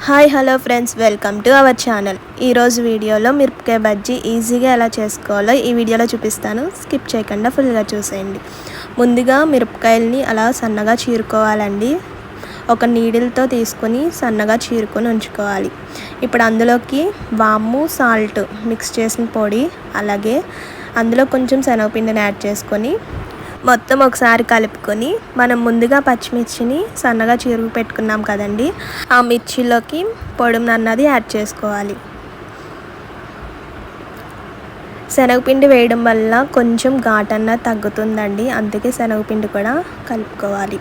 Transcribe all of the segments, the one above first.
Hi hello friends, welcome to our channel. ఈరోజు వీడియోలో మిరపకాయ బజ్జీ ఈజీగా ఎలా చేసుకోవాలో ఈ వీడియోలో చూపిస్తాను. స్కిప్ చేయకుండా ఫుల్గా చూసేయండి. ముందుగా మిరపకాయల్ని అలా సన్నగా చీరుకోవాలండి. ఒక నీడిల్తో తీసుకొని సన్నగా చీరుకొని ఉంచుకోవాలి. ఇప్పుడు అందులోకి వాము, సాల్ట్ మిక్స్ చేసిన పొడి, అలాగే అందులో కొంచెం శనగపిండిని యాడ్ చేసుకొని మొత్తం ఒకసారి కలుపుకొని మనం ముందుగా పచ్చిమిర్చిని సన్నగా చీరుకు పెట్టుకున్నాం కదండి, ఆ మిర్చిలోకి పొడుము అన్నది యాడ్ చేసుకోవాలి. శనగపిండి వేయడం వల్ల కొంచెం ఘాటు అన్నది తగ్గుతుందండి, అందుకే శనగపిండి కూడా కలుపుకోవాలి.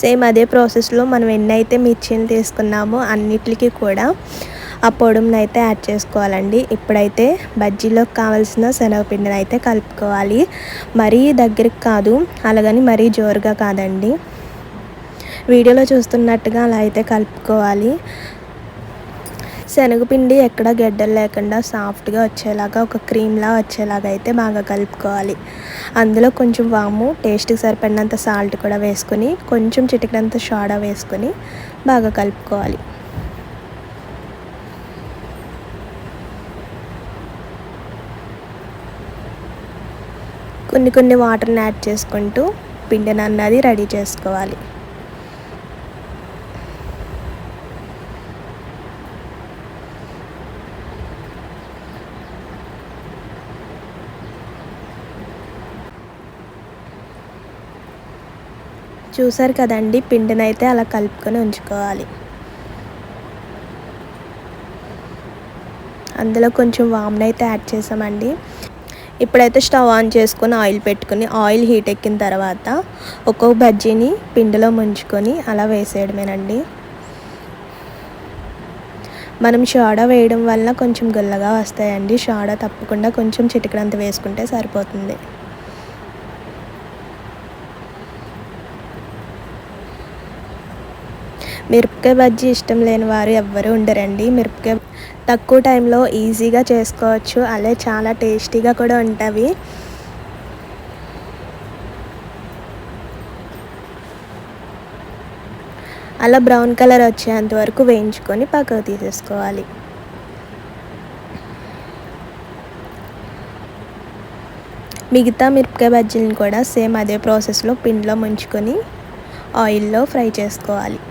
సేమ్ అదే ప్రాసెస్లో మనం ఎన్నైతే మిర్చిని తీసుకున్నామో అన్నిటికీ కూడా ఆ పొడుమును అయితే యాడ్ చేసుకోవాలండి. ఇప్పుడైతే బజ్జీలోకి కావాల్సిన శనగపిండిని అయితే కలుపుకోవాలి. మరీ దగ్గరికి కాదు, అలాగని మరీ జోరుగా కాదండి. వీడియోలో చూస్తున్నట్టుగా అలా అయితే కలుపుకోవాలి. శనగపిండి ఎక్కడ గడ్డలు లేకుండా సాఫ్ట్గా వచ్చేలాగా, ఒక క్రీమ్లా వచ్చేలాగా అయితే బాగా కలుపుకోవాలి. అందులో కొంచెం వాము, టేస్ట్కి సరిపడినంత సాల్ట్ కూడా వేసుకొని, కొంచెం చిటికినంత సోడా వేసుకొని బాగా కలుపుకోవాలి. కొన్ని వాటర్ని యాడ్ చేసుకుంటూ పిండిని అన్నది రెడీ చేసుకోవాలి. చూసారు కదండి, పిండిని అయితే అలా కలుపుకొని ఉంచుకోవాలి. అందులో కొంచెం వాముని అయితే యాడ్ చేసామండి. ఇప్పుడైతే స్టవ్ ఆన్ చేసుకొని ఆయిల్ పెట్టుకొని, ఆయిల్ హీట్ ఎక్కిన తర్వాత ఒక్కొక్క బజ్జీని పిండిలో ముంచుకొని అలా వేసేయడమేనండి. మనం సోడా వేయడం వల్ల కొంచెం గుల్లగా వస్తాయండి. సోడా తప్పకుండా కొంచెం చిటికడంత వేసుకుంటే సరిపోతుంది. మిరపకాయ బజ్జీ ఇష్టం లేని వారు ఎవ్వరూ ఉండరండి. మిరపకాయ తక్కువ టైంలో ఈజీగా చేసుకోవచ్చు, అలాగే చాలా టేస్టీగా కూడా ఉంటాయి. అలా బ్రౌన్ కలర్ వచ్చేంత వరకు వేయించుకొని పక్కకు తీసేసుకోవాలి. మిగతా మిరపకాయ బజ్జీలను కూడా సేమ్ అదే ప్రాసెస్లో పిండిలో ముంచుకొని ఆయిల్లో ఫ్రై చేసుకోవాలి.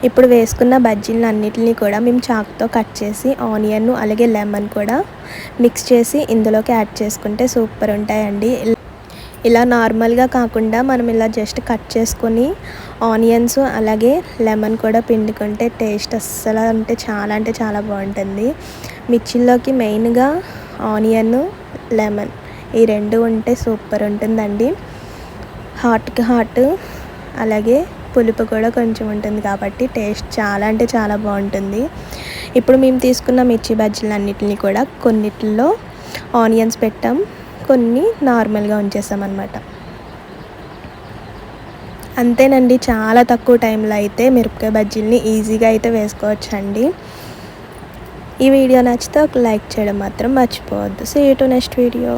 ఇప్పుడు వేసుకున్న బజ్జీలను అన్నిటిని కూడా మేము చాకుతో కట్ చేసి ఆనియన్ అలాగే లెమన్ కూడా మిక్స్ చేసి ఇందులోకి యాడ్ చేసుకుంటే సూపర్ ఉంటాయండి. ఇలా నార్మల్గా కాకుండా మనం ఇలా జస్ట్ కట్ చేసుకొని ఆనియన్స్ అలాగే లెమన్ కూడా పిండుకుంటే టేస్ట్ అస్సలు అంటే చాలా బాగుంటుంది. మిర్చిల్లోకి మెయిన్గా ఆనియన్, లెమన్ ఈ రెండు ఉంటే సూపర్ ఉంటుందండి. హాట్కి హాట్ అలాగే పులుపు కూడా కొంచెం ఉంటుంది కాబట్టి టేస్ట్ చాలా అంటే చాలా బాగుంటుంది. ఇప్పుడు మేము తీసుకున్న మిర్చి బజ్జీలు అన్నిటిని కూడా కొన్నిటిలో ఆనియన్స్ పెట్టాం, కొన్ని నార్మల్గా ఉంచేసామన్నమాట. అంతేనండి, చాలా తక్కువ టైంలో అయితే మిరపకాయ బజ్జీలని ఈజీగా అయితే వేసుకోవచ్చండి. ఈ వీడియో నచ్చితే ఒక లైక్ చేయడం మాత్రం మర్చిపోవద్దు. See you to next video.